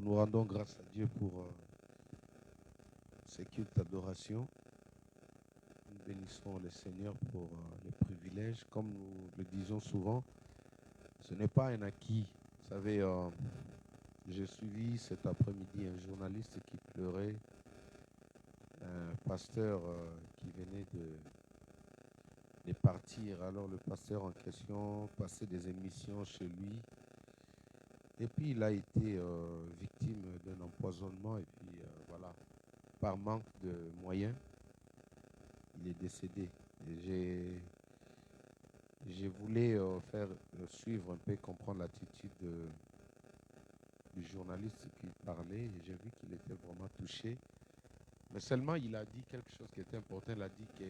nous rendons grâce à Dieu pour ces cultes d'adoration. Nous bénissons le Seigneur pour les privilèges. Comme nous le disons souvent, ce n'est pas un acquis. Vous savez, j'ai suivi cet après-midi un journaliste qui pleurait, un pasteur qui venait de partir. Alors le pasteur en question passait des émissions chez lui. Et puis il a été victime d'un empoisonnement. Et puis voilà, par manque de moyens, il est décédé. Et j'ai voulu faire suivre un peu, comprendre l'attitude du journaliste qui parlait. Et j'ai vu qu'il était vraiment touché. Mais seulement, il a dit quelque chose qui était important. Il a dit que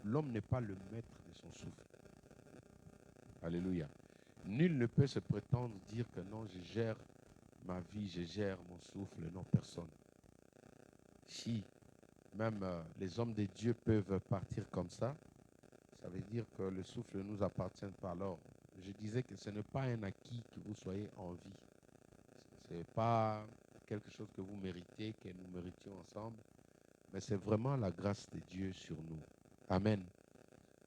l'homme n'est pas le maître de son souffle. Alléluia. Nul ne peut se prétendre dire que non, je gère ma vie, je gère mon souffle. Non, personne. Si même les hommes de Dieu peuvent partir comme ça veut dire que le souffle ne nous appartient pas. Alors, je disais que ce n'est pas un acquis que vous soyez en vie. Ce n'est pas quelque chose que vous méritez, que nous méritions ensemble, mais c'est vraiment la grâce de Dieu sur nous. Amen.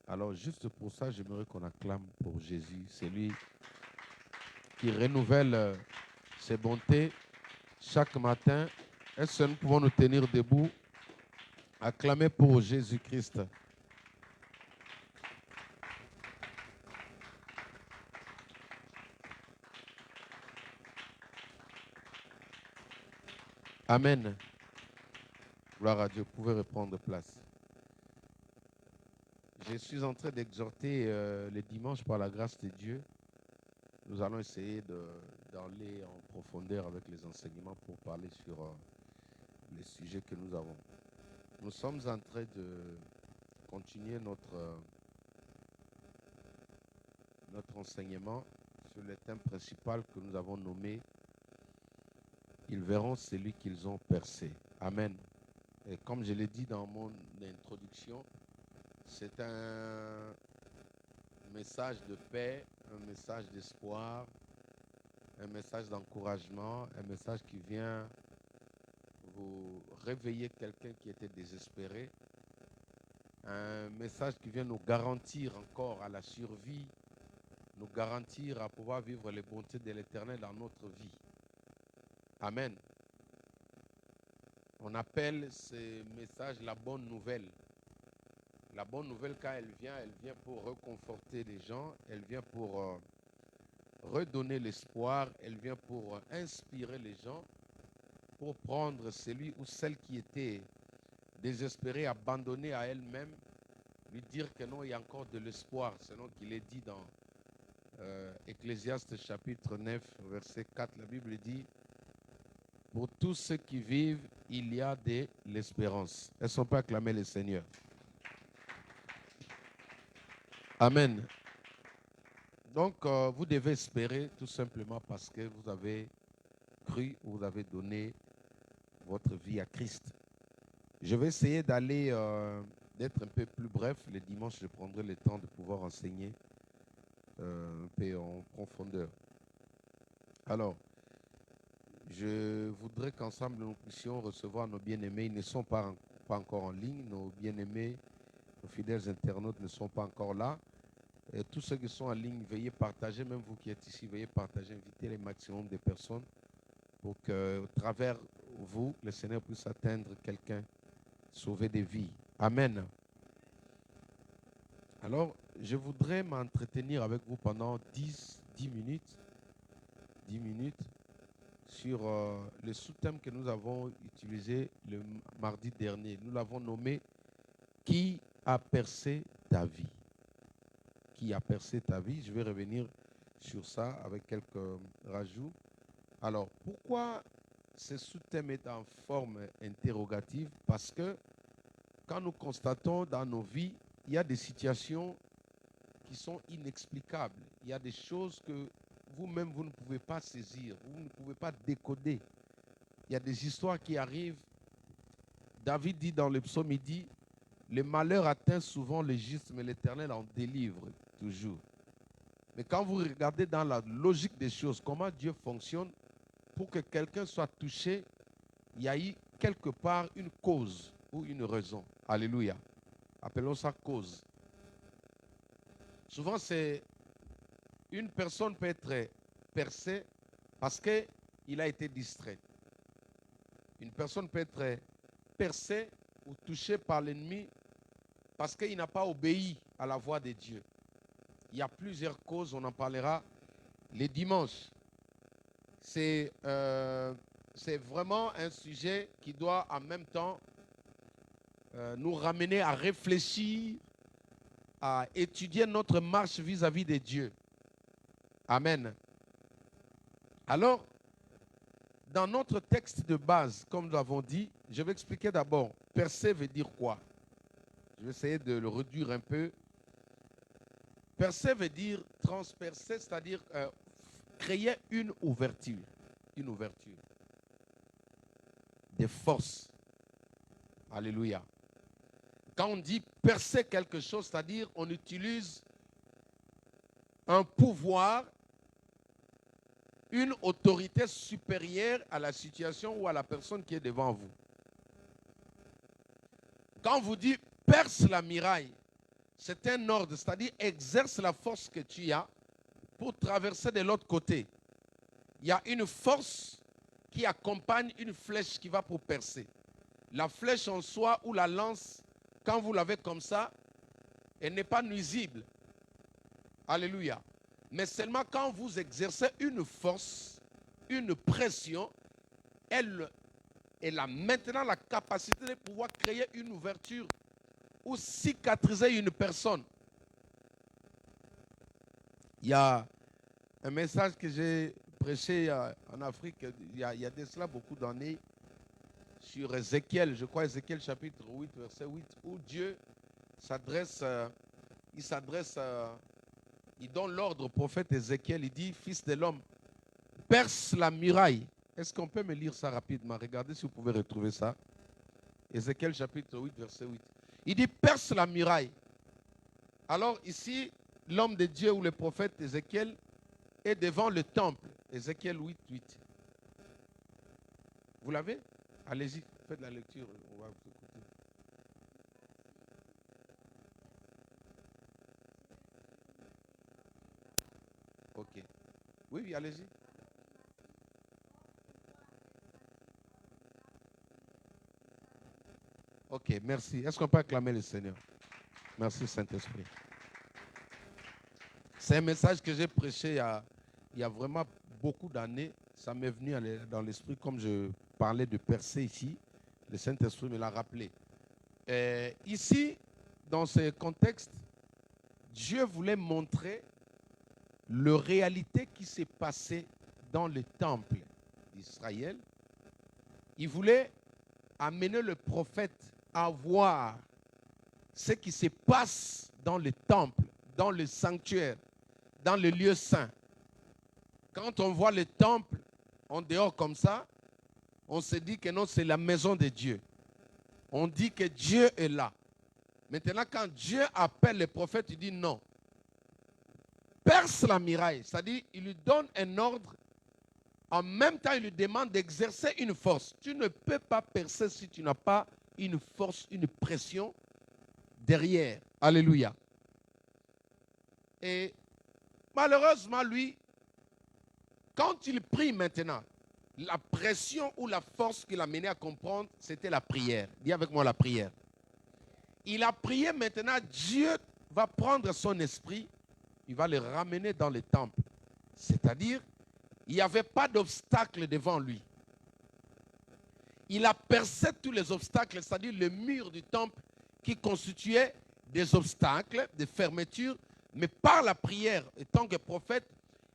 Alors, juste pour ça, j'aimerais qu'on acclame pour Jésus. C'est lui qui renouvelle ses bontés chaque matin. Est-ce que nous pouvons nous tenir debout? Acclamer pour Jésus-Christ. Amen. Gloire à Dieu. Vous pouvez reprendre place. Je suis en train d'exhorter les dimanches par la grâce de Dieu. Nous allons essayer d'aller en profondeur avec les enseignements pour parler sur les sujets que nous avons. Nous sommes en train de continuer notre enseignement sur le thème principal que nous avons nommé « Ils verront celui qu'ils ont percé ». Amen. Et comme je l'ai dit dans mon introduction, c'est un message de paix, un message d'espoir, un message d'encouragement, un message qui vient vous réveiller quelqu'un qui était désespéré, un message qui vient nous garantir encore à la survie, nous garantir à pouvoir vivre les bontés de l'Éternel dans notre vie. Amen. On appelle ce message la bonne nouvelle. La bonne nouvelle, quand elle vient pour reconforter les gens, elle vient pour redonner l'espoir, elle vient pour inspirer les gens, pour prendre celui ou celle qui était désespérée, abandonnée à elle-même, lui dire que non, il y a encore de l'espoir, selon qu'il est dit dans Ecclésiaste chapitre 9, verset 4, la Bible dit « Pour tous ceux qui vivent, il y a de l'espérance. » Est-ce qu'on peut acclamer le Seigneur? Amen. Donc, vous devez espérer tout simplement parce que vous avez cru, vous avez donné votre vie à Christ. Je vais essayer d'aller, d'être un peu plus bref. Les dimanches, je prendrai le temps de pouvoir enseigner un peu en profondeur. Alors, je voudrais qu'ensemble nous puissions recevoir nos bien-aimés. Ils ne sont pas encore en ligne. Nos bien-aimés, nos fidèles internautes ne sont pas encore là. Et tous ceux qui sont en ligne, veuillez partager, même vous qui êtes ici, veuillez partager, inviter le maximum de personnes pour qu'au travers vous, le Seigneur puisse atteindre quelqu'un, sauver des vies. Amen. Alors, je voudrais m'entretenir avec vous pendant 10 minutes, 10 minutes sur le sous-thème que nous avons utilisé le mardi dernier. Nous l'avons nommé « Qui a percé ta vie ?» Qui a percé ta vie? Je vais revenir sur ça avec quelques rajouts. Alors, pourquoi ce sous-thème est en forme interrogative? Parce que quand nous constatons dans nos vies, il y a des situations qui sont inexplicables. Il y a des choses que vous-même, vous ne pouvez pas saisir, vous ne pouvez pas décoder. Il y a des histoires qui arrivent. David dit dans le psaume, il dit, « Le malheur atteint souvent le juste, mais l'Éternel en délivre toujours. » Mais quand vous regardez dans la logique des choses, comment Dieu fonctionne, pour que quelqu'un soit touché, il y a eu quelque part une cause ou une raison. Alléluia. Appelons ça cause. Souvent, c'est une personne peut être percée parce qu'il a été distrait. Une personne peut être percée ou touchée par l'ennemi parce qu'il n'a pas obéi à la voix de Dieu. Il y a plusieurs causes, on en parlera les dimanches. C'est vraiment un sujet qui doit en même temps nous ramener à réfléchir, à étudier notre marche vis-à-vis de Dieu. Amen. Alors, dans notre texte de base, comme nous l'avons dit, je vais expliquer d'abord, percer veut dire quoi? Je vais essayer de le réduire un peu. Percer veut dire transpercer, c'est-à-dire créer une ouverture. Une ouverture. Des forces. Alléluia. Quand on dit percer quelque chose, c'est-à-dire on utilise un pouvoir, une autorité supérieure à la situation ou à la personne qui est devant vous. Quand on vous dit perce la muraille, c'est un ordre, c'est-à-dire exerce la force que tu as pour traverser de l'autre côté. Il y a une force qui accompagne une flèche qui va pour percer. La flèche en soi ou la lance, quand vous l'avez comme ça, elle n'est pas nuisible. Alléluia. Mais seulement quand vous exercez une force, une pression, elle a maintenant la capacité de pouvoir créer une ouverture ou cicatriser une personne. Il y a un message que j'ai prêché en Afrique il y a de cela beaucoup d'années sur Ézéchiel, je crois Ézéchiel chapitre 8, verset 8, où Dieu s'adresse, il donne l'ordre au prophète Ézéchiel, il dit, fils de l'homme, perce la muraille. Est-ce qu'on peut me lire ça rapidement? Regardez si vous pouvez retrouver ça. Ézéchiel chapitre 8, verset 8. Il dit, perce la muraille. Alors ici, l'homme de Dieu ou le prophète Ézéchiel est devant le temple. Ézéchiel 8, 8. Vous l'avez? Allez-y, faites la lecture. On va vous écouter. Ok. Oui, oui, allez-y. Ok, merci. Est-ce qu'on peut acclamer le Seigneur? Merci, Saint-Esprit. C'est un message que j'ai prêché il y a vraiment beaucoup d'années. Ça m'est venu dans l'esprit, comme je parlais de percer ici. Le Saint-Esprit me l'a rappelé. Ici, dans ce contexte, Dieu voulait montrer la réalité qui s'est passée dans le temple d'Israël. Il voulait amener le prophète à voir ce qui se passe dans le temple, dans le sanctuaire, dans le lieu saint. Quand on voit le temple en dehors comme ça, on se dit que non, c'est la maison de Dieu. On dit que Dieu est là. Maintenant, quand Dieu appelle le prophète, il dit non. Perce la muraille, c'est-à-dire il lui donne un ordre. En même temps, il lui demande d'exercer une force. Tu ne peux pas percer si tu n'as pas une force, une pression derrière. Alléluia. Et malheureusement, lui, quand il prie maintenant, la pression ou la force qui l'a mené à comprendre, c'était la prière. Dis avec moi la prière. Il a prié maintenant, Dieu va prendre son esprit, il va le ramener dans le temple. C'est-à-dire, il n'y avait pas d'obstacle devant lui. Il a percé tous les obstacles, c'est-à-dire le mur du temple qui constituait des obstacles, des fermetures, mais par la prière, en tant que prophète,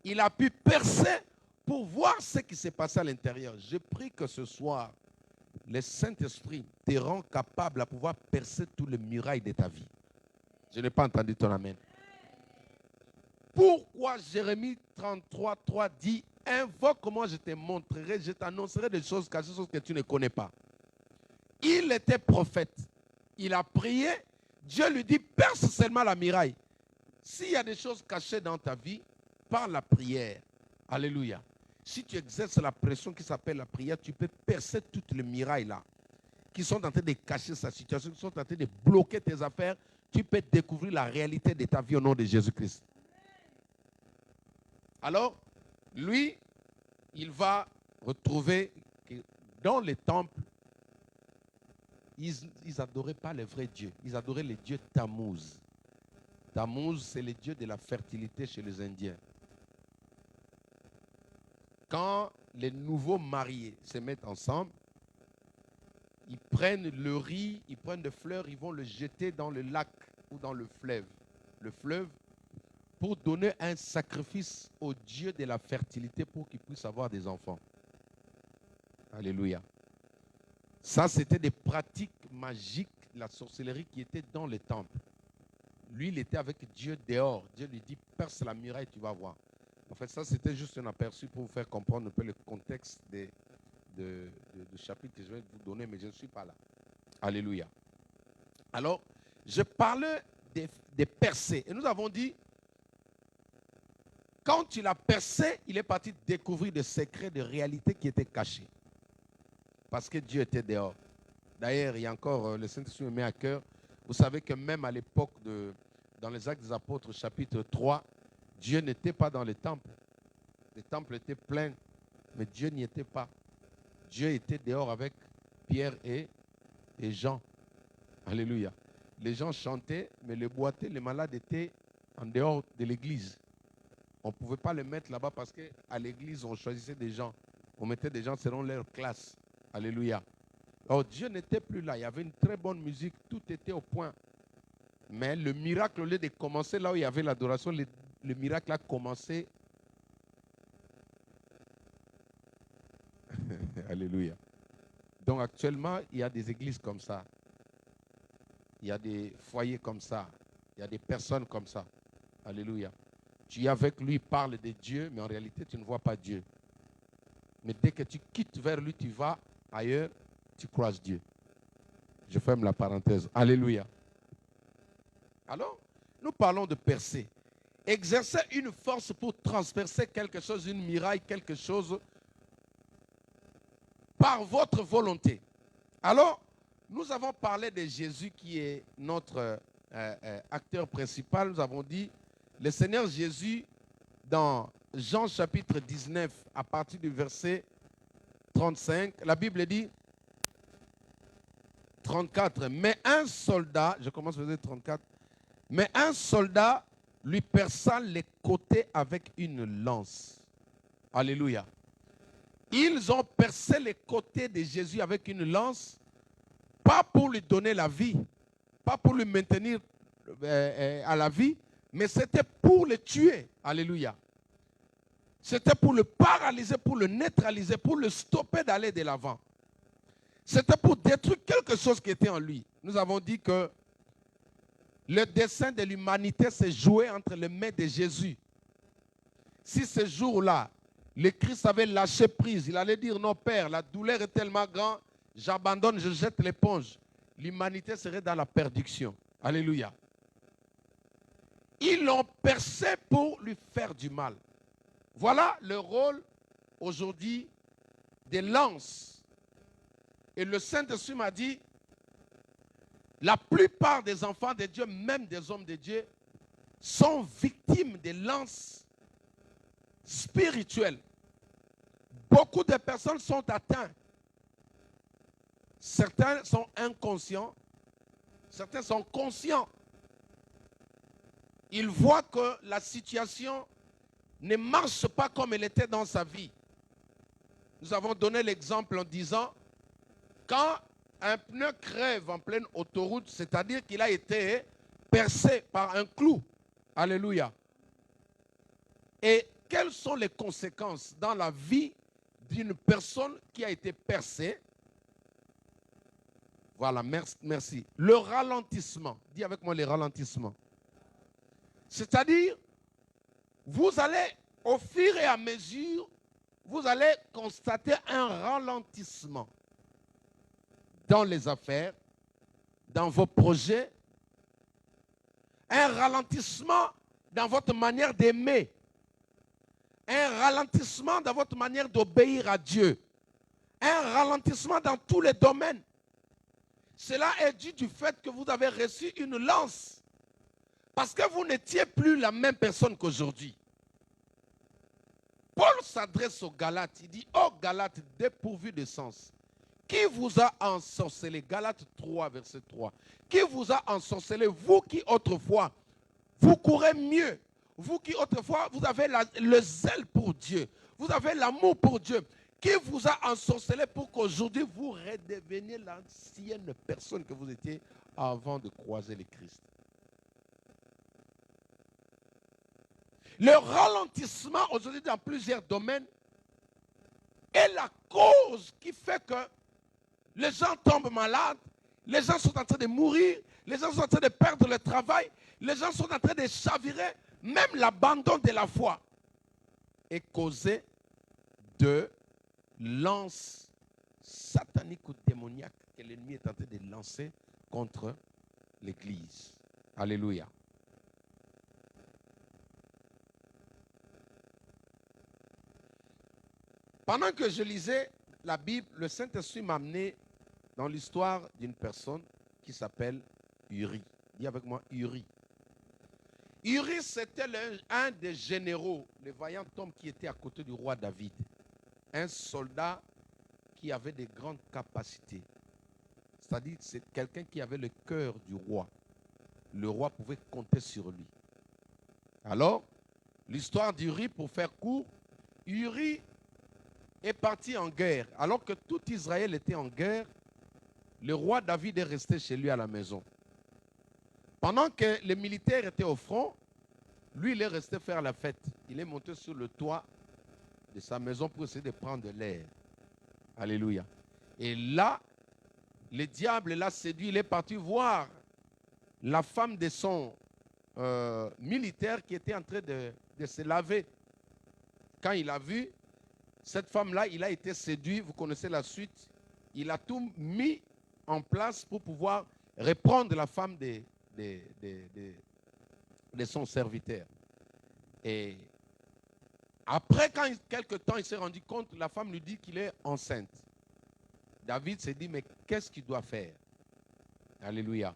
il a pu percer pour voir ce qui s'est passé à l'intérieur. Je prie que ce soir, le Saint-Esprit te rend capable à pouvoir percer tous les murailles de ta vie. Je n'ai pas entendu ton amen. Pourquoi Jérémie 33, 3 dit, invoque-moi, je te montrerai, je t'annoncerai des choses cachées, des choses que tu ne connais pas. Il était prophète. Il a prié. Dieu lui dit, perce seulement la muraille. S'il y a des choses cachées dans ta vie, par la prière. Alléluia. Si tu exerces la pression qui s'appelle la prière, tu peux percer toutes les murailles là, qui sont en train de cacher sa situation, qui sont en train de bloquer tes affaires. Tu peux découvrir la réalité de ta vie au nom de Jésus-Christ. Alors, lui, il va retrouver que dans les temples, ils n'adoraient pas le vrai Dieu. Ils adoraient le dieu Tammuz. Tammuz, c'est le dieu de la fertilité chez les Indiens. Quand les nouveaux mariés se mettent ensemble, ils prennent le riz, ils prennent des fleurs, ils vont le jeter dans le lac ou dans le fleuve. Le fleuve, pour donner un sacrifice au Dieu de la fertilité pour qu'il puisse avoir des enfants. Alléluia. Ça, c'était des pratiques magiques, la sorcellerie qui était dans les temples. Lui, il était avec Dieu dehors. Dieu lui dit, perce la muraille, tu vas voir. En fait, ça, c'était juste un aperçu pour vous faire comprendre un peu le contexte du chapitre que je vais vous donner, mais je ne suis pas là. Alléluia. Alors, je parlais des percées. Et nous avons dit, quand il a percé, il est parti découvrir des secrets, des réalités qui étaient cachées. Parce que Dieu était dehors. D'ailleurs, il y a encore, le Saint-Esprit me met à cœur, vous savez que même à l'époque, dans les Actes des Apôtres, chapitre 3, Dieu n'était pas dans les temples. Les temples étaient pleins, mais Dieu n'y était pas. Dieu était dehors avec Pierre et Jean. Alléluia. Les gens chantaient, mais les boiteux, les malades étaient en dehors de l'église. On ne pouvait pas les mettre là-bas parce qu'à l'église, on choisissait des gens. On mettait des gens selon leur classe. Alléluia. Alors Dieu n'était plus là. Il y avait une très bonne musique. Tout était au point. Mais le miracle, au lieu de commencer là où il y avait l'adoration, le miracle a commencé. Alléluia. Donc actuellement, il y a des églises comme ça. Il y a des foyers comme ça. Il y a des personnes comme ça. Alléluia. Tu es avec lui, parle de Dieu, mais en réalité, tu ne vois pas Dieu. Mais dès que tu quittes vers lui, tu vas ailleurs, tu croises Dieu. Je ferme la parenthèse. Alléluia. Alors, nous parlons de percer. Exercer une force pour transpercer quelque chose, une muraille, quelque chose, par votre volonté. Alors, nous avons parlé de Jésus qui est notre acteur principal. Nous avons dit, le Seigneur Jésus, dans Jean chapitre 19, à partir du verset 35, la Bible dit, 34, mais un soldat, je commence au verset 34, mais un soldat lui perça les côtés avec une lance. Alléluia. Ils ont percé les côtés de Jésus avec une lance, pas pour lui donner la vie, pas pour lui maintenir à la vie, mais c'était pour le tuer. Alléluia. C'était pour le paralyser, pour le neutraliser, pour le stopper d'aller de l'avant. C'était pour détruire quelque chose qui était en lui. Nous avons dit que le dessein de l'humanité s'est joué entre les mains de Jésus. Si ce jour-là, le Christ avait lâché prise, il allait dire, non Père, la douleur est tellement grande, j'abandonne, je jette l'éponge. L'humanité serait dans la perdition. Alléluia. Ils l'ont percé pour lui faire du mal. Voilà le rôle aujourd'hui des lances. Et le Saint-Esprit m'a dit, la plupart des enfants de Dieu, même des hommes de Dieu, sont victimes des lances spirituelles. Beaucoup de personnes sont atteintes. Certains sont inconscients, certains sont conscients. Ils voient que la situation ne marche pas comme elle était dans sa vie. Nous avons donné l'exemple en disant, quand un pneu crève en pleine autoroute, c'est-à-dire qu'il a été percé par un clou. Alléluia. Et quelles sont les conséquences dans la vie d'une personne qui a été percée? Voilà, merci. Le ralentissement. Dis avec moi le ralentissement. C'est-à-dire, vous allez, au fur et à mesure, vous allez constater un ralentissement dans les affaires, dans vos projets, un ralentissement dans votre manière d'aimer, un ralentissement dans votre manière d'obéir à Dieu. Un ralentissement dans tous les domaines. Cela est dû du fait que vous avez reçu une lance. Parce que vous n'étiez plus la même personne qu'aujourd'hui. Paul s'adresse aux Galates. Il dit, ô Galates dépourvus de sens, qui vous a ensorcelé? Galates 3, verset 3. Qui vous a ensorcelé? Vous qui autrefois, vous courez mieux. Vous qui autrefois, vous avez le zèle pour Dieu. Vous avez l'amour pour Dieu. Qui vous a ensorcelé pour qu'aujourd'hui vous redeveniez l'ancienne personne que vous étiez avant de croiser le Christ. Le ralentissement aujourd'hui dans plusieurs domaines est la cause qui fait que les gens tombent malades, les gens sont en train de mourir, les gens sont en train de perdre le travail, les gens sont en train de chavirer, même l'abandon de la foi est causé de lance satanique ou démoniaque que l'ennemi est en train de lancer contre l'Église. Alléluia. Pendant que je lisais la Bible, le Saint-Esprit m'a amené dans l'histoire d'une personne qui s'appelle Uri. Dis avec moi, Uri. Uri, c'était un des généraux, le vaillant homme qui était à côté du roi David. Un soldat qui avait de grandes capacités. C'est-à-dire, c'est quelqu'un qui avait le cœur du roi. Le roi pouvait compter sur lui. Alors, l'histoire d'Uri, pour faire court, Uri est parti en guerre. Alors que tout Israël était en guerre, le roi David est resté chez lui à la maison. Pendant que les militaires étaient au front, lui, il est resté faire la fête. Il est monté sur le toit de sa maison pour essayer de prendre de l'air. Alléluia. Et là, le diable l'a séduit. Il est parti voir la femme de son militaire qui était en train de se laver. Quand il a vu cette femme-là, il a été séduit. Vous connaissez la suite. Il a tout mis en place pour pouvoir reprendre la femme de son serviteur. Et après, quelque temps, il s'est rendu compte, la femme lui dit qu'il est enceinte. David s'est dit, mais qu'est-ce qu'il doit faire? Alléluia.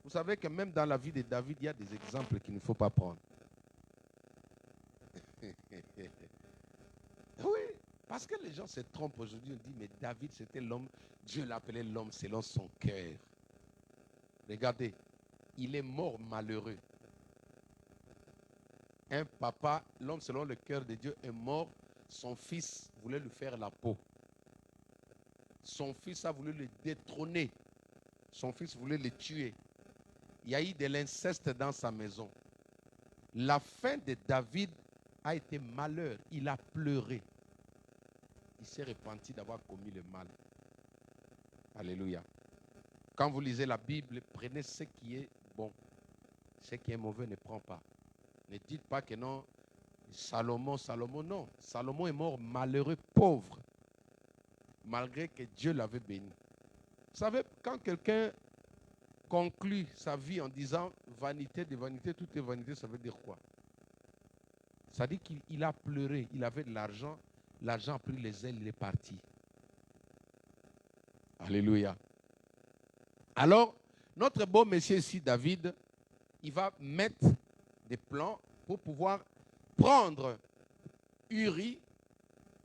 Vous savez que même dans la vie de David, il y a des exemples qu'il ne faut pas prendre. Oui, parce que les gens se trompent aujourd'hui. On dit, mais David, c'était l'homme, Dieu l'appelait l'homme selon son cœur. Regardez, il est mort malheureux. Un papa, l'homme selon le cœur de Dieu, est mort. Son fils voulait lui faire la peau. Son fils a voulu le détrôner. Son fils voulait le tuer. Il y a eu de l'inceste dans sa maison. La fin de David a été malheur. Il a pleuré. Il s'est repenti d'avoir commis le mal. Alléluia. Quand vous lisez la Bible, prenez ce qui est bon. Ce qui est mauvais, ne prends pas. Ne dites pas que non, Salomon, non. Salomon est mort malheureux, pauvre, malgré que Dieu l'avait béni. Vous savez, quand quelqu'un conclut sa vie en disant vanité de vanité, tout est vanité, ça veut dire quoi? Ça dit qu'il a pleuré, il avait de l'argent a pris les ailes, il est parti. Alléluia. Alors, notre beau monsieur ici, David, il va mettre des plans pour pouvoir prendre Uri,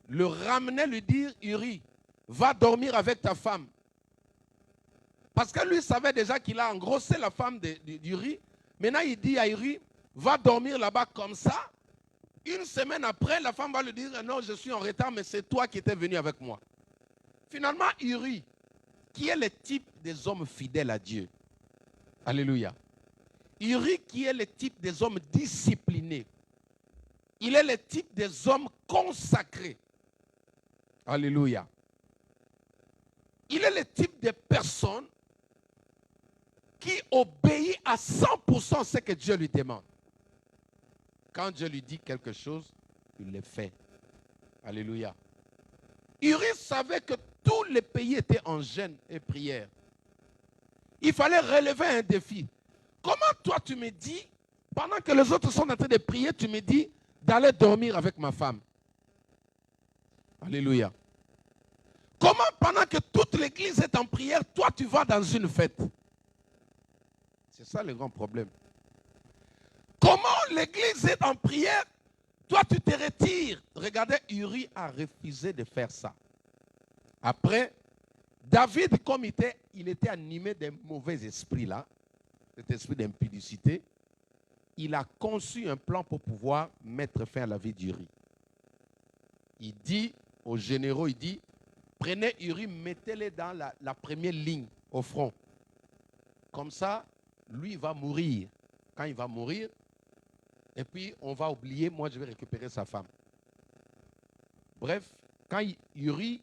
le ramener, lui dire, Uri, va dormir avec ta femme. Parce que lui savait déjà qu'il a engrossé la femme d'Uri. Maintenant, il dit à Uri, va dormir là-bas comme ça. Une semaine après, la femme va lui dire, non, je suis en retard, mais c'est toi qui étais venu avec moi. Finalement, Uri, qui est le type des hommes fidèles à Dieu. Alléluia. Uri, qui est le type des hommes disciplinés. Il est le type des hommes consacrés. Alléluia. Il est le type de personne qui obéit à 100% ce que Dieu lui demande. Quand Dieu lui dit quelque chose, il le fait. Alléluia. Uri savait que tout le pays était en jeûne et prière. Il fallait relever un défi. Comment toi tu me dis, pendant que les autres sont en train de prier, tu me dis d'aller dormir avec ma femme. Alléluia. Comment pendant que toute l'église est en prière, toi tu vas dans une fête? C'est ça le grand problème. Comment l'église est en prière, toi tu te retires? Regardez, Uri a refusé de faire ça. Après, David, comme il était animé d'un mauvais esprit là, cet esprit d'impudicité, il a conçu un plan pour pouvoir mettre fin à la vie d'Uri. Il dit aux généraux, il dit, prenez Uri, mettez-le dans la première ligne au front. Comme ça, lui, il va mourir. Quand il va mourir, et puis on va oublier, moi je vais récupérer sa femme. Bref, quand Uri,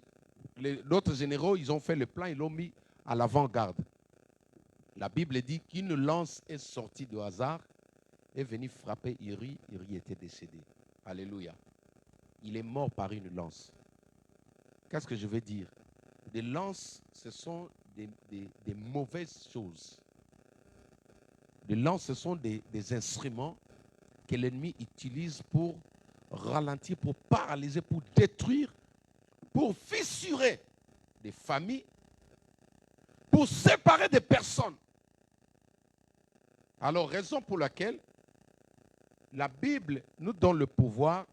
d'autres généraux, ils ont fait le plan, ils l'ont mis à l'avant-garde. La Bible dit qu'une lance est sortie de hasard, est venue frapper Uri, Uri était décédé. Alléluia. Il est mort par une lance. Qu'est-ce que je veux dire? Des lances, ce sont des mauvaises choses. Des lances, ce sont des instruments que l'ennemi utilise pour ralentir, pour paralyser, pour détruire, pour fissurer des familles, pour séparer des personnes. Alors, raison pour laquelle la Bible nous donne le pouvoir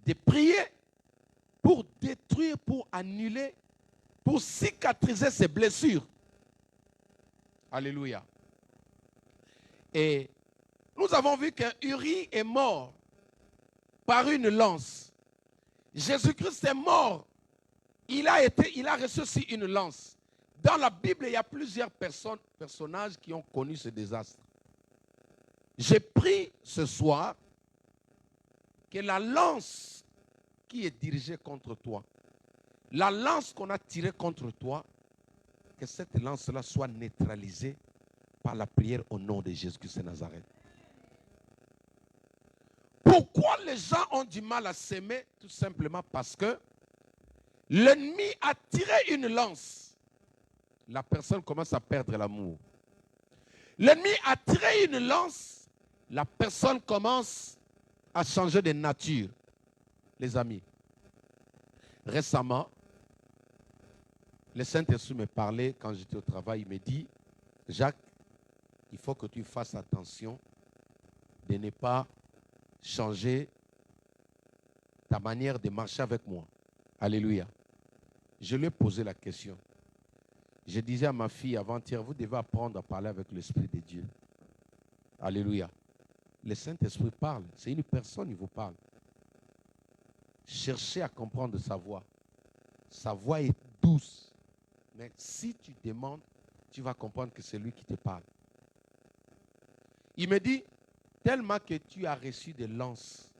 de prier pour détruire, pour annuler, pour cicatriser ces blessures. Alléluia. Et nous avons vu que Uri est mort par une lance. Jésus-Christ est mort. Il a reçu aussi une lance. Dans la Bible, il y a plusieurs personnages qui ont connu ce désastre. J'ai pris ce soir que la lance qui est dirigée contre toi, la lance qu'on a tirée contre toi, que cette lance-là soit neutralisée par la prière au nom de Jésus-Christ de Nazareth. Pourquoi les gens ont du mal à s'aimer? Tout simplement parce que l'ennemi a tiré une lance. La personne commence à perdre l'amour. L'ennemi a tiré une lance. La personne commence à changer de nature. Les amis, récemment, le Saint-Esprit me parlait quand j'étais au travail. Il me dit, Jacques, il faut que tu fasses attention de ne pas changer ta manière de marcher avec moi. Alléluia. Je lui ai posé la question. Je disais à ma fille avant-hier, vous devez apprendre à parler avec l'Esprit de Dieu. Alléluia. Le Saint-Esprit parle. C'est une personne, il vous parle. Cherchez à comprendre sa voix. Sa voix est douce. Mais si tu demandes, tu vas comprendre que c'est lui qui te parle. Il me dit, tellement que tu as reçu des lances,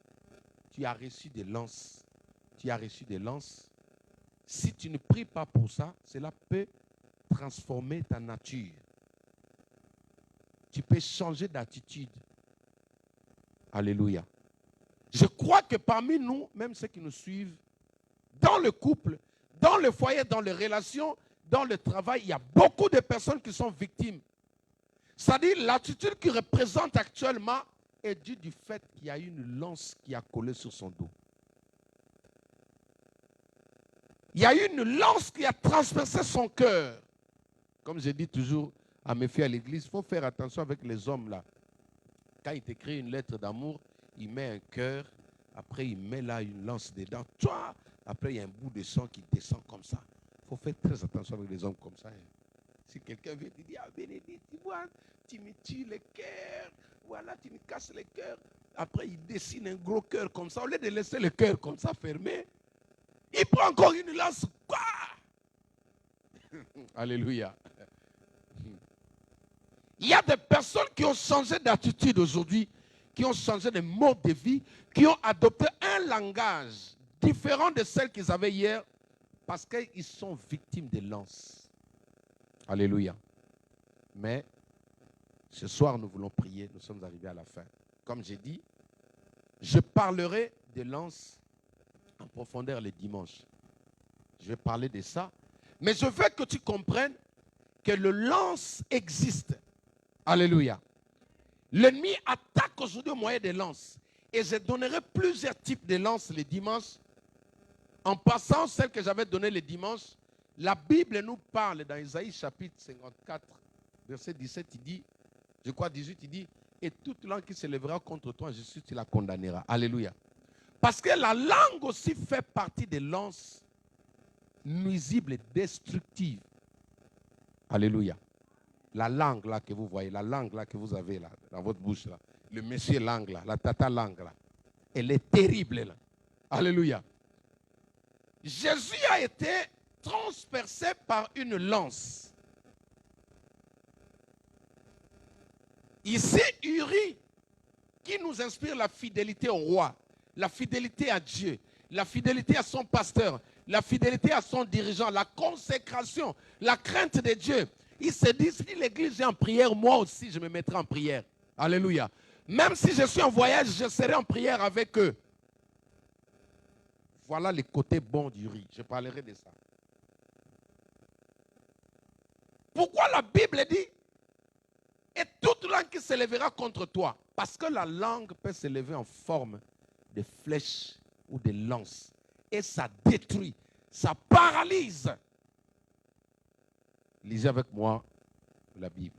tu as reçu des lances, tu as reçu des lances, si tu ne pries pas pour ça, cela peut transformer ta nature. Tu peux changer d'attitude. Alléluia. Je crois que parmi nous, même ceux qui nous suivent, dans le couple, dans le foyer, dans les relations, dans le travail, il y a beaucoup de personnes qui sont victimes. C'est-à-dire l'attitude qu'il représente actuellement est due du fait qu'il y a une lance qui a collé sur son dos. Il y a une lance qui a transpercé son cœur. Comme je dis toujours à mes filles à l'église, il faut faire attention avec les hommes là. Quand il t'écrit une lettre d'amour, il met un cœur, après il met là une lance dedans. Toi, après il y a un bout de sang qui descend comme ça. Il faut faire très attention avec les hommes comme ça. Si quelqu'un vient te dire, ah Bénédicte, tu vois, tu me tues le cœur, voilà, tu me casses le cœur. Après il dessine un gros cœur comme ça. Au lieu de laisser le cœur comme ça fermé, il prend encore une lance. Quoi? Alléluia. Il y a des personnes qui ont changé d'attitude aujourd'hui, qui ont changé de mode de vie, qui ont adopté un langage différent de celle qu'ils avaient hier, parce qu'ils sont victimes de lances. Alléluia. Mais ce soir, nous voulons prier. Nous sommes arrivés à la fin. Comme j'ai dit, je parlerai de lances en profondeur le dimanche. Je vais parler de ça. Mais je veux que tu comprennes que le lance existe. Alléluia. L'ennemi attaque aujourd'hui au moyen des lances. Et je donnerai plusieurs types de lances les dimanches. En passant celle que j'avais donnée les dimanches, la Bible nous parle dans Isaïe chapitre 54, verset 17, il dit, je crois 18, il dit, et toute langue qui se lèvera contre toi, Jésus, tu la condamneras. Alléluia. Parce que la langue aussi fait partie des lances nuisibles et destructives. Alléluia. La langue là que vous voyez, la langue là que vous avez là, dans votre bouche là, le monsieur langue là, la tata langue là, elle est terrible là. Alléluia. Jésus a été transpercé par une lance. Ici, Uri, qui nous inspire la fidélité au roi, la fidélité à Dieu, la fidélité à son pasteur, la fidélité à son dirigeant, la consécration, la crainte de Dieu. Il se dit, si l'église est en prière, moi aussi je me mettrai en prière. Alléluia. Même si je suis en voyage, je serai en prière avec eux. Voilà les côtés bons du riz. Je parlerai de ça. Pourquoi la Bible dit et toute langue qui s'élèvera contre toi? Parce que la langue peut s'élever en forme de flèche ou de lance. Et ça détruit, ça paralyse. Lisez avec moi la Bible.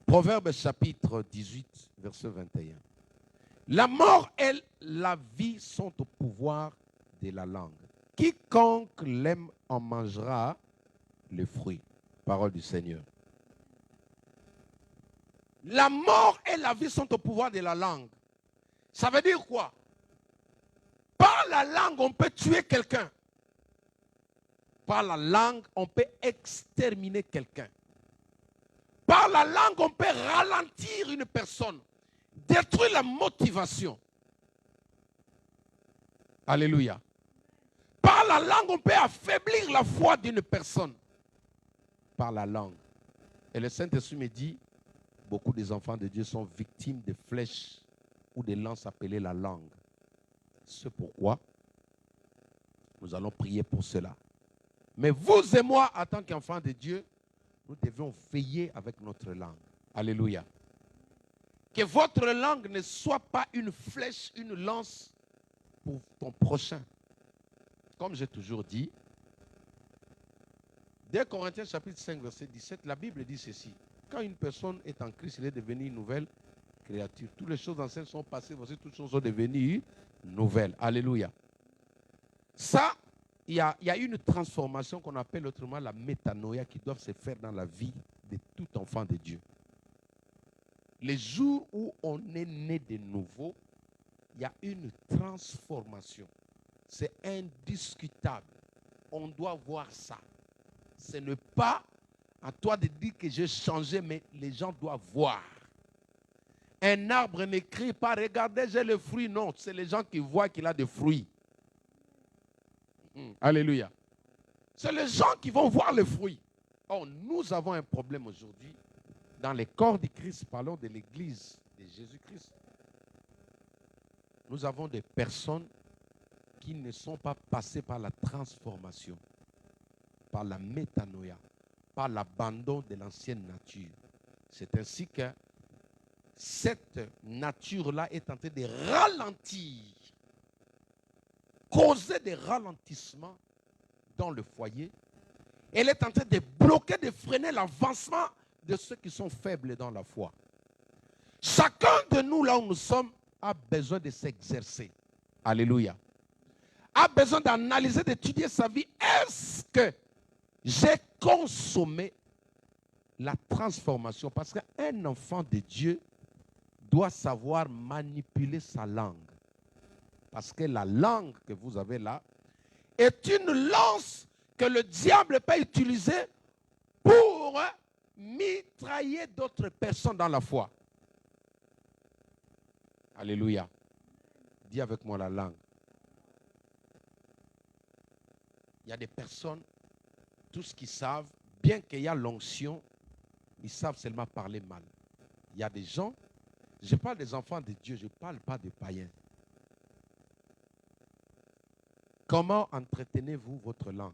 Proverbe chapitre 18, verset 21. La mort et la vie sont au pouvoir de la langue. Quiconque l'aime en mangera le fruit. Parole du Seigneur. La mort et la vie sont au pouvoir de la langue. Ça veut dire quoi? Par la langue, on peut tuer quelqu'un. Par la langue, on peut exterminer quelqu'un. Par la langue, on peut ralentir une personne, détruire la motivation. Alléluia. Par la langue, on peut affaiblir la foi d'une personne. Par la langue. Et le Saint-Esprit me dit, beaucoup des enfants de Dieu sont victimes de flèches ou de lances appelées la langue. C'est pourquoi nous allons prier pour cela. Mais vous et moi, en tant qu'enfants de Dieu, nous devons veiller avec notre langue. Alléluia. Que votre langue ne soit pas une flèche, une lance pour ton prochain. Comme j'ai toujours dit, 2 Corinthiens chapitre 5, verset 17, la Bible dit ceci. Quand une personne est en Christ, il est devenu une nouvelle créature. Toutes les choses anciennes sont passées, voici toutes choses sont devenues nouvelles. Alléluia. Ça, il y a une transformation qu'on appelle autrement la métanoïa qui doit se faire dans la vie de tout enfant de Dieu. Les jours où on est né de nouveau, il y a une transformation. C'est indiscutable. On doit voir ça. Ce n'est pas à toi de dire que j'ai changé, mais les gens doivent voir. Un arbre ne crie pas, regardez, j'ai le fruit. Non, c'est les gens qui voient qu'il a des fruits. Alléluia. C'est les gens qui vont voir le fruit. Or, nous avons un problème aujourd'hui. Dans les corps du Christ, parlons de l'église de Jésus-Christ. Nous avons des personnes qui ne sont pas passées par la transformation, par la métanoïa, par l'abandon de l'ancienne nature. C'est ainsi que cette nature-là est en train de ralentir, causer des ralentissements dans le foyer. Elle est en train de bloquer, de freiner l'avancement de ceux qui sont faibles dans la foi. Chacun de nous, là où nous sommes, a besoin de s'exercer. Alléluia. A besoin d'analyser, d'étudier sa vie. Est-ce que j'ai consommé la transformation? Parce qu'un enfant de Dieu doit savoir manipuler sa langue. Parce que la langue que vous avez là est une lance que le diable peut utiliser pour mitrailler d'autres personnes dans la foi. Alléluia. Dis avec moi la langue. Il y a des personnes, tous qui savent, bien qu'il y a l'onction, ils savent seulement parler mal. Il y a des gens, je parle des enfants de Dieu, je ne parle pas des païens. Comment entretenez-vous votre langue?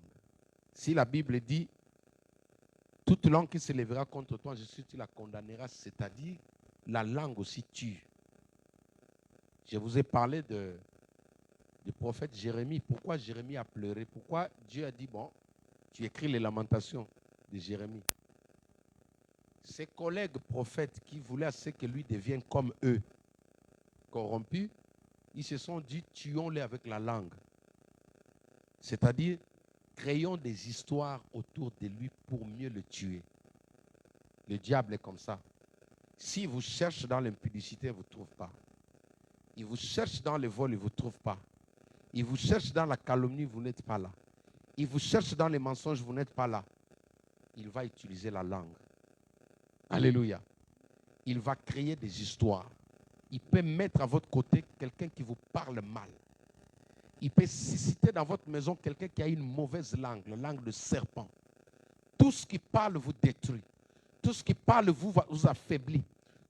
Si la Bible dit, toute langue qui se lèvera contre toi, Jésus, tu la condamneras, c'est-à-dire la langue aussi tue. Je vous ai parlé du prophète Jérémie. Pourquoi Jérémie a pleuré? Pourquoi Dieu a dit, bon, tu écris les lamentations de Jérémie? Ses collègues prophètes qui voulaient à ce que lui devienne comme eux, corrompus, ils se sont dit, tuons-les avec la langue. C'est-à-dire, créons des histoires autour de lui pour mieux le tuer. Le diable est comme ça. S'il vous cherche dans l'impudicité, il ne vous trouve pas. Il vous cherche dans le vol, il ne vous trouve pas. Il vous cherche dans la calomnie, vous n'êtes pas là. Il vous cherche dans les mensonges, vous n'êtes pas là. Il va utiliser la langue. Alléluia. Il va créer des histoires. Il peut mettre à votre côté quelqu'un qui vous parle mal. Il peut susciter dans votre maison quelqu'un qui a une mauvaise langue, la langue de serpent. Tout ce qui parle vous détruit. Tout ce qui parle vous affaiblit.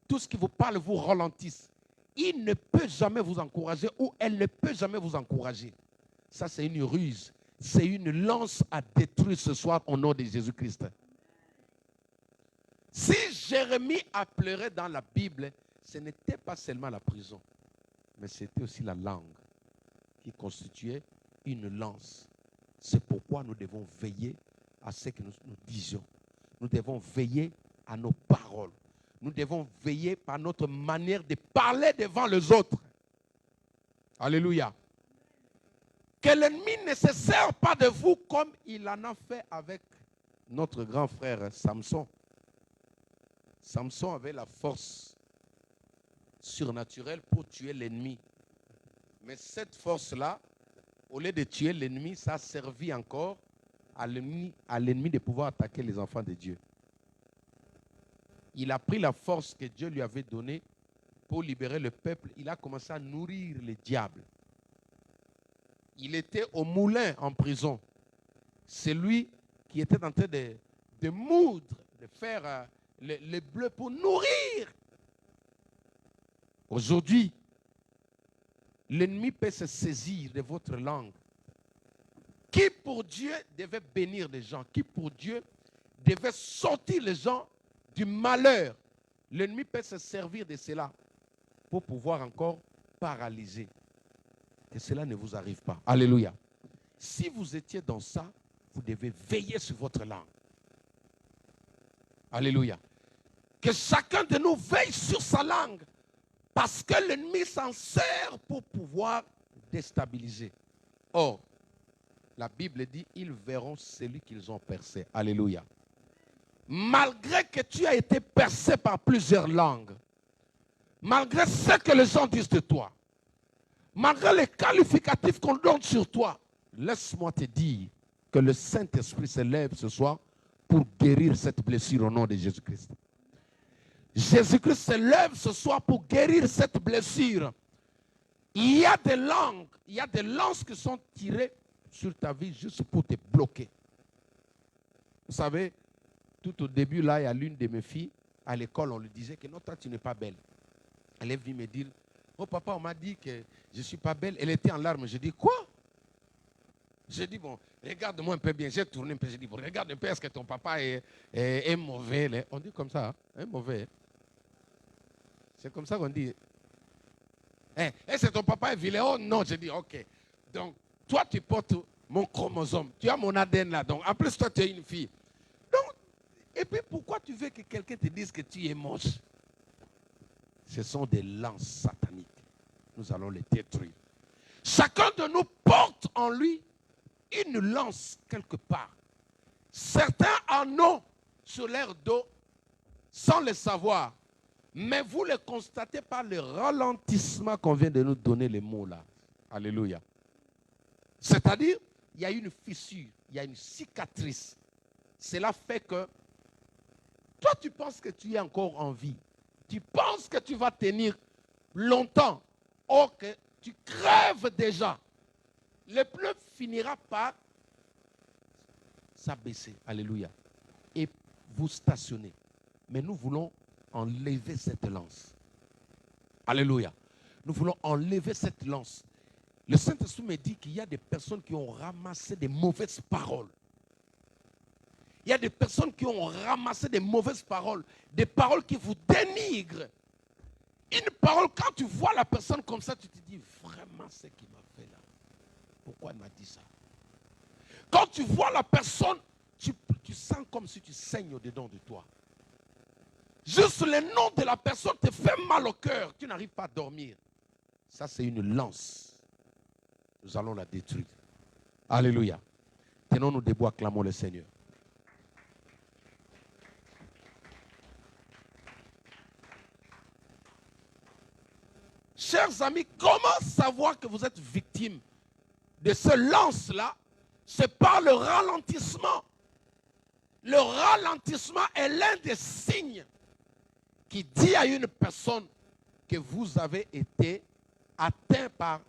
Tout ce qui vous parle vous ralentisse. Il ne peut jamais vous encourager ou elle ne peut jamais vous encourager. Ça, c'est une ruse. C'est une lance à détruire ce soir au nom de Jésus-Christ. Si Jérémie a pleuré dans la Bible, ce n'était pas seulement la prison, mais c'était aussi la langue qui constituait une lance. C'est pourquoi nous devons veiller à ce que nous disions. Nous devons veiller à nos paroles. Nous devons veiller par notre manière de parler devant les autres. Alléluia. Que l'ennemi ne se sert pas de vous comme il en a fait avec notre grand frère Samson. Samson avait la force surnaturelle pour tuer l'ennemi. Mais cette force-là, au lieu de tuer l'ennemi, ça a servi encore à l'ennemi de pouvoir attaquer les enfants de Dieu. Il a pris la force que Dieu lui avait donnée pour libérer le peuple. Il a commencé à nourrir le diable. Il était au moulin en prison. C'est lui qui était en train de moudre, de faire le bleu pour nourrir. Aujourd'hui, l'ennemi peut se saisir de votre langue. Qui pour Dieu devait bénir les gens? Qui pour Dieu devait sortir les gens du malheur? L'ennemi peut se servir de cela pour pouvoir encore paralyser. Que cela ne vous arrive pas. Alléluia. Si vous étiez dans ça, vous devez veiller sur votre langue. Alléluia. Que chacun de nous veille sur sa langue. Parce que l'ennemi s'en sert pour pouvoir déstabiliser. Or, la Bible dit, ils verront celui qu'ils ont percé. Alléluia. Malgré que tu as été percé par plusieurs langues, malgré ce que les gens disent de toi, malgré les qualificatifs qu'on donne sur toi, laisse-moi te dire que le Saint-Esprit se lève ce soir pour guérir cette blessure au nom de Jésus-Christ. Jésus-Christ se lève ce soir pour guérir cette blessure. Il y a des langues, il y a des lances qui sont tirées sur ta vie juste pour te bloquer. Vous savez, tout au début, là, il y a l'une de mes filles, à l'école, on lui disait que non, toi, tu n'es pas belle. Elle est venue me dire, oh papa, on m'a dit que je ne suis pas belle. Elle était en larmes. Je dis, quoi? J'ai dit, bon, regarde-moi un peu bien. J'ai tourné un peu, j'ai dit, bon, regarde un peu, est-ce que ton papa est mauvais? Là? On dit comme ça, hein, mauvais. C'est comme ça qu'on dit. Est-ce que ton papa est vilain? Oh non, j'ai dit, ok. Donc, toi, tu portes mon chromosome. Tu as mon ADN là. Donc, en plus, toi, tu es une fille. Donc, et puis, pourquoi tu veux que quelqu'un te dise que tu es moche? Ce sont des lances sataniques. Nous allons les détruire. Chacun de nous porte en lui une lance quelque part. Certains en ont sur leur dos sans le savoir. Mais vous le constatez par le ralentissement qu'on vient de nous donner les mots là. Alléluia. C'est-à-dire, il y a une fissure, il y a une cicatrice. Cela fait que toi, tu penses que tu es encore en vie. Tu penses que tu vas tenir longtemps. Or que tu crèves déjà. Le pneu finira par s'abaisser. Alléluia. Et vous stationnez. Mais nous voulons enlever cette lance. Alléluia. Nous voulons enlever cette lance. Le Saint-Esprit me dit qu'il y a des personnes qui ont ramassé des mauvaises paroles. Il y a des personnes qui ont ramassé des mauvaises paroles. Des paroles qui vous dénigrent. une parole, quand tu vois la personne comme ça, tu te dis, vraiment, ce qu'il m'a fait là. Pourquoi il m'a dit ça? Quand tu vois la personne, tu sens comme si tu saignes au-dedans de toi. Juste le nom de la personne te fait mal au cœur. Tu n'arrives pas à dormir. Ça, c'est une lance. Nous allons la détruire. Alléluia. Tenons-nous debout, acclamons le Seigneur. Chers amis, comment savoir que vous êtes victime de ce lance-là? C'est par le ralentissement. Le ralentissement est l'un des signes qui dit à une personne que vous avez été atteint par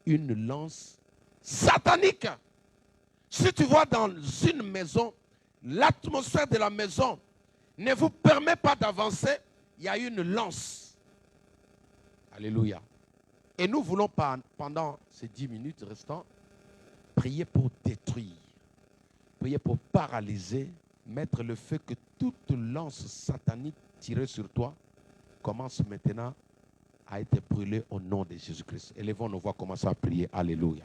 une lance satanique. Si tu vois dans une maison, l'atmosphère de la maison ne vous permet pas d'avancer, il y a une lance. Alléluia. Et nous voulons pendant ces 10 minutes restantes prier pour détruire, prier pour paralyser, mettre le feu, que toute lance satanique tirée sur toi commence maintenant à être brûlée au nom de Jésus-Christ. Élevons nos voix, commençons à prier. Alléluia.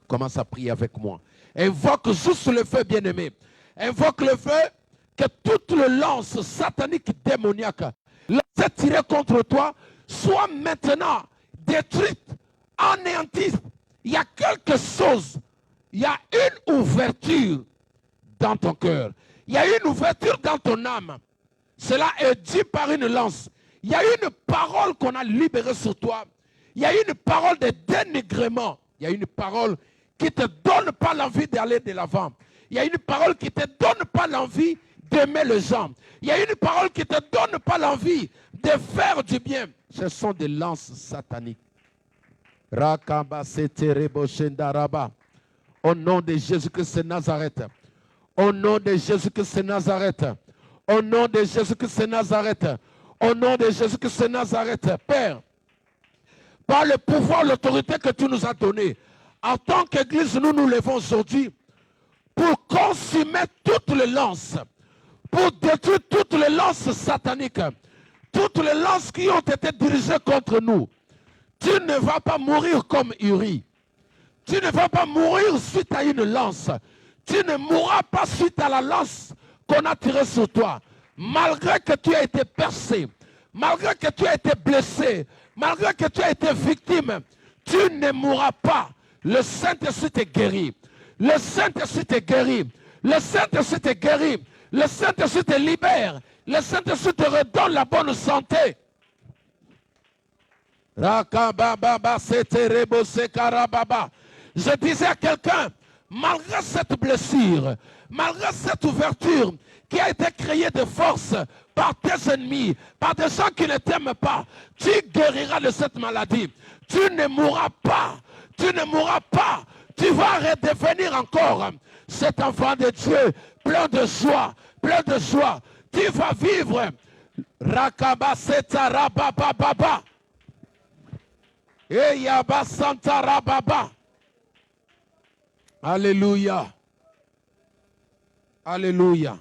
Commence à prier avec moi. Invoque juste le feu, bien-aimé. Invoque le feu, que toute lance satanique démoniaque lancée tirée contre toi soit maintenant détruite, anéantie. Il y a quelque chose, il y a une ouverture dans ton cœur. Il y a une ouverture dans ton âme. Cela est dit par une lance. Il y a une parole qu'on a libérée sur toi. Il y a une parole de dénigrement. Il y a une parole qui ne te donne pas l'envie d'aller de l'avant. Il y a une parole qui ne te donne pas l'envie d'aimer les gens. Il y a une parole qui ne te donne pas l'envie de faire du bien. Ce sont des lances sataniques. Au nom de Jésus-Christ de Nazareth. Au nom de Jésus-Christ de Nazareth. Au nom de Jésus-Christ de Nazareth. Au nom de Jésus-Christ de Nazareth. Père, par le pouvoir, l'autorité que tu nous as donnée, en tant qu'Église, nous nous levons aujourd'hui pour consumer toutes les lances, pour détruire toutes les lances sataniques, toutes les lances qui ont été dirigées contre nous. Tu ne vas pas mourir comme Uri. Tu ne vas pas mourir suite à une lance. Tu ne mourras pas suite à la lance qu'on a tirée sur toi. Malgré que tu aies été percé, malgré que tu aies été blessé, malgré que tu aies été victime, tu ne mourras pas. Le Saint-Esprit te guérit. Le Saint-Esprit te guérit. Le Saint-Esprit te guérit. Le Saint-Esprit te libère. Le Saint-Esprit te redonne la bonne santé. Je disais à quelqu'un, malgré cette blessure, malgré cette ouverture qui a été créée de force par tes ennemis, par des gens qui ne t'aiment pas, tu guériras de cette maladie. Tu ne mourras pas. Tu ne mourras pas. Tu vas redevenir encore cet enfant de Dieu, plein de joie, plein de joie. Tu vas vivre. Rakabaseta. Alléluia. Alléluia.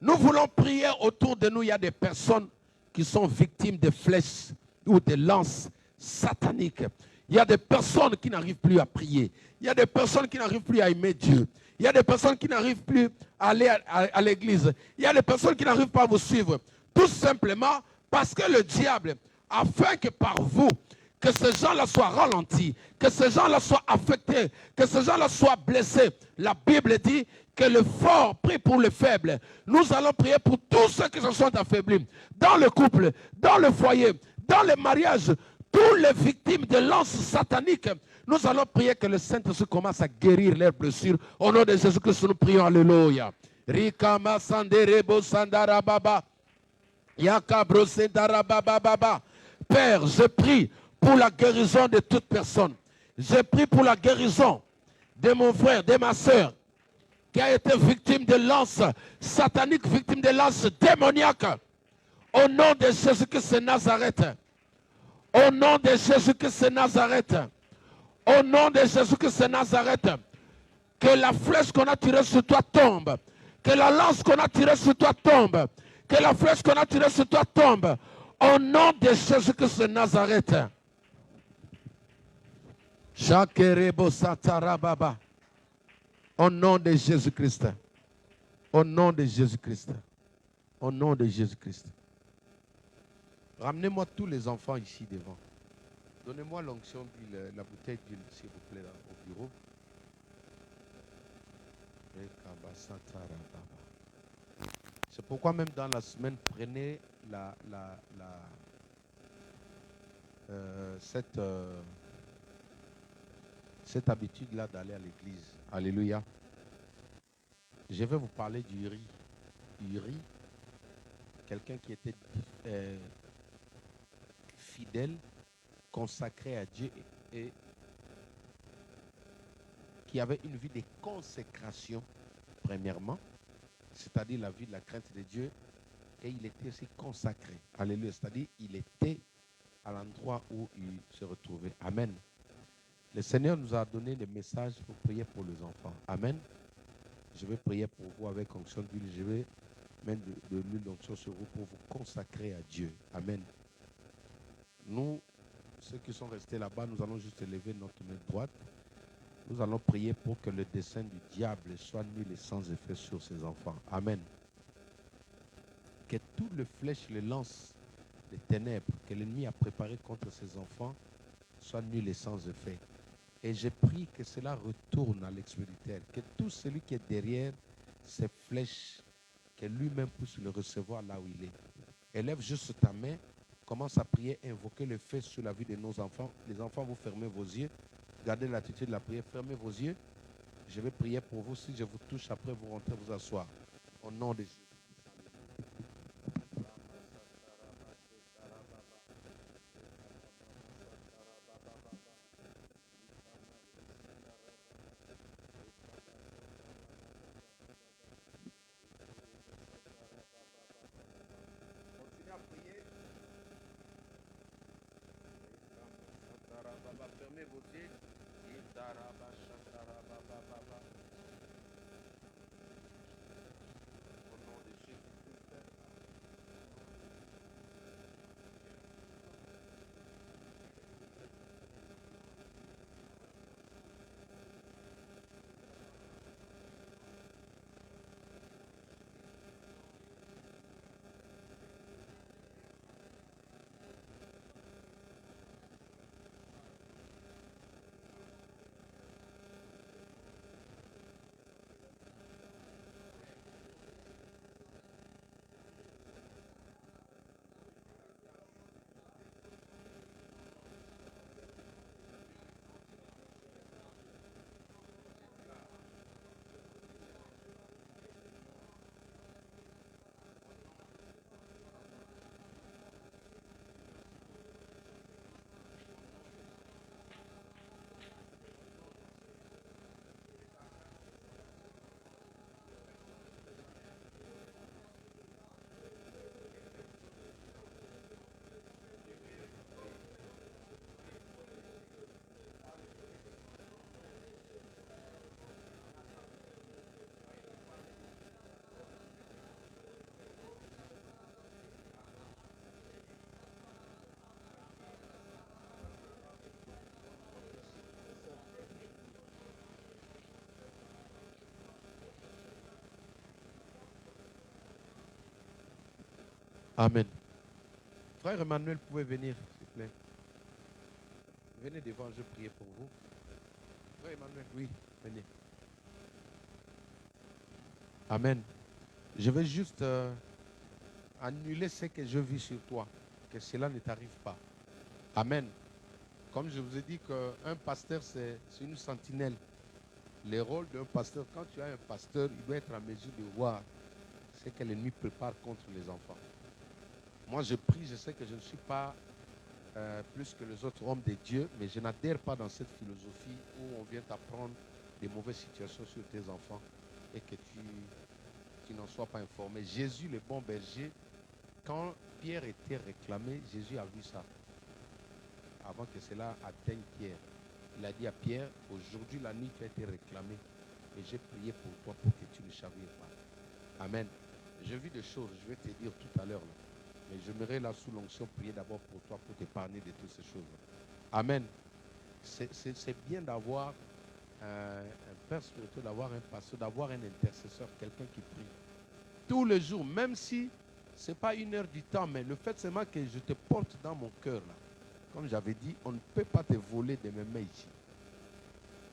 Nous voulons prier autour de nous. Il y a des personnes qui sont victimes de flèches ou de lances sataniques. Il y a des personnes qui n'arrivent plus à prier. Il y a des personnes qui n'arrivent plus à aimer Dieu. Il y a des personnes qui n'arrivent plus à aller à l'église. Il y a des personnes qui n'arrivent pas à vous suivre. Tout simplement parce que le diable, afin que par vous, que ces gens-là soient ralentis, que ces gens-là soient affectés, que ces gens-là soient blessés. La Bible dit que le fort prie pour le faible. Nous allons prier pour tous ceux qui se sont affaiblis. Dans le couple, dans le foyer, dans le mariage, tous les victimes de lances sataniques. Nous allons prier que le Saint-Esprit commence à guérir leurs blessures. Au nom de Jésus-Christ, nous prions. Alléluia. Rikama sanderebo sandarababa. Yakabro sandarababa. Père, je prie pour la guérison de toute personne. Je prie pour la guérison de mon frère, de ma soeur, qui a été victime de lances sataniques, victime de lances démoniaques. Au nom de Jésus-Christ de Nazareth. Au nom de Jésus-Christ de Nazareth. Au nom de Jésus-Christ de Nazareth. Que la flèche qu'on a tirée sur toi tombe. Que la lance qu'on a tirée sur toi tombe. Que la flèche qu'on a tirée sur toi tombe. Au nom de Jésus-Christ de Nazareth. Shakerebo Satarababa. Au nom de Jésus-Christ. Au nom de Jésus-Christ. Au nom de Jésus-Christ. Ramenez-moi tous les enfants ici devant. Donnez-moi l'onction d'huile, la bouteille d'huile, s'il vous plaît, là, au bureau. C'est pourquoi même dans la semaine, prenez cette habitude-là d'aller à l'église. Alléluia. Je vais vous parler du riz. Du riz, quelqu'un qui était fidèle, consacré à Dieu et qui avait une vie de consécration, premièrement, c'est-à-dire la vie de la crainte de Dieu, et il était aussi consacré. Alléluia. C'est-à-dire il était à l'endroit où il se retrouvait. Amen. Le Seigneur nous a donné le message pour prier pour les enfants. Amen. Je vais prier pour vous avec onction d'huile. Je vais mettre de l'huile d'onction sur vous pour vous consacrer à Dieu. Amen. Nous, ceux qui sont restés là-bas, nous allons juste lever notre main droite. Nous allons prier pour que le dessein du diable soit nul et sans effet sur ses enfants. Amen. Que tout le flèche, le lance des ténèbres que l'ennemi a préparé contre ses enfants soit nul et sans effet. Et je prie que cela retourne à l'expéditeur. Que tout celui qui est derrière ces flèches, que lui-même puisse le recevoir là où il est. Élève juste ta main, commence à prier, invoquer le feu sur la vie de nos enfants. Les enfants, vous fermez vos yeux. Gardez l'attitude de la prière, fermez vos yeux. Je vais prier pour vous. Si je vous touche, après vous rentrez vous asseoir. Au nom de Jésus. Continuez à prier. Fermez vos yeux. Au nom de Jésus-Christ. Amen. Frère Emmanuel, vous pouvez venir, s'il vous plaît. Venez devant, je prie pour vous. Frère Emmanuel, oui, venez. Amen. Je vais juste annuler ce que je vis sur toi, que cela ne t'arrive pas. Amen. Comme je vous ai dit qu'un pasteur, c'est une sentinelle. Le rôle d'un pasteur, quand tu as un pasteur, il doit être en mesure de voir ce que l'ennemi prépare contre les enfants. Moi, je prie, je sais que je ne suis pas plus que les autres hommes de Dieu, mais je n'adhère pas dans cette philosophie où on vient t'apprendre des mauvaises situations sur tes enfants et que tu n'en sois pas informé. Jésus, le bon berger, quand Pierre était réclamé, Jésus a vu ça avant que cela atteigne Pierre. Il a dit à Pierre, aujourd'hui la nuit tu as été réclamé et j'ai prié pour toi pour que tu ne chavires pas. Amen. Je vis des choses, je vais te dire tout à l'heure. Mais j'aimerais là, sous l'onction, prier d'abord pour toi, pour t'épargner de toutes ces choses. Amen. C'est bien d'avoir un père spirituel, d'avoir un pasteur, d'avoir un intercesseur, quelqu'un qui prie tous les jours, même si ce n'est pas 1 heure du temps, mais le fait seulement que je te porte dans mon cœur, là. Comme j'avais dit, on ne peut pas te voler de mes mains ici.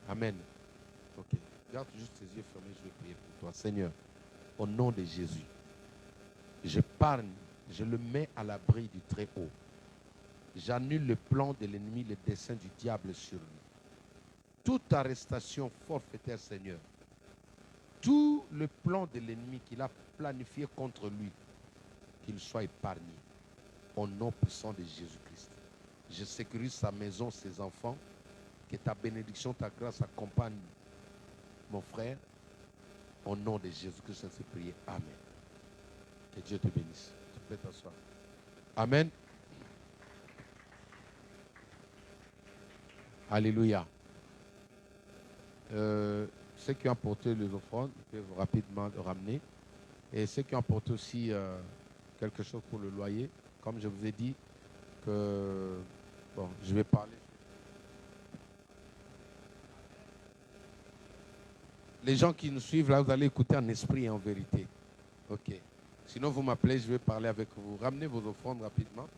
Amen. Ok. Garde juste tes yeux fermés, je vais prier pour toi. Seigneur, au nom de Jésus, j'épargne, je le mets à l'abri du Très-Haut. J'annule le plan de l'ennemi, le dessein du diable sur lui. Toute arrestation forfaitaire, Seigneur, tout le plan de l'ennemi qu'il a planifié contre lui, qu'il soit épargné. Au nom puissant de Jésus-Christ. Je sécurise sa maison, ses enfants. Que ta bénédiction, ta grâce accompagne mon frère. Au nom de Jésus-Christ, ainsi prier. Amen. Que Dieu te bénisse. Tu peux t'asseoir. Amen. Alléluia. Ceux qui ont apporté les offrandes, ils peuvent rapidement le ramener. Et ceux qui ont apporté aussi quelque chose pour le loyer, comme je vous ai dit, que, bon, je vais parler. Les gens qui nous suivent là, vous allez écouter en esprit et en vérité. Ok. Sinon, vous m'appelez, je vais parler avec vous. Ramenez vos offrandes rapidement.